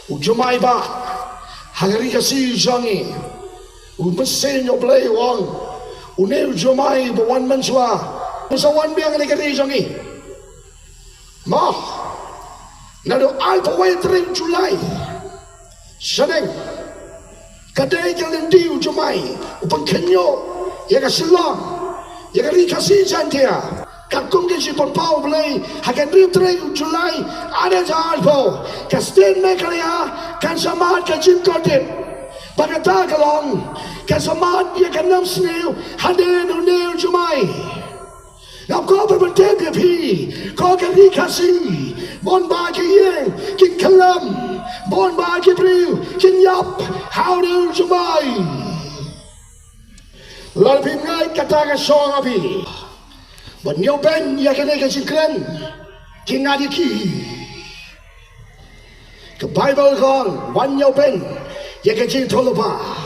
Ujumai ba hagari kasi jangi umpesen yo play wang une ujumai bawan manswa musawan biang ni kari jangi ma nado alpa way 3 Julai Sedang kadai jalan di ujumai upang kenyo ya kasilang ya kari kasi jantia kakung ke si pau belai hakan rim 3 Julai ada jalpo kasten mekaya kan sama ka jim kodet bagata kalong kan sama ya kan nam sneu haden uneu ujumai ngap ko berbenteng pi ko kari kasi bon bagi yang kin kalam bon bagi priu kin yap how do ujumai lalu ngai kata ka song api but nyo ben ya kene ka sikren kin ngadi ki ke bible kon wan nyo ben ya ka jing tholopa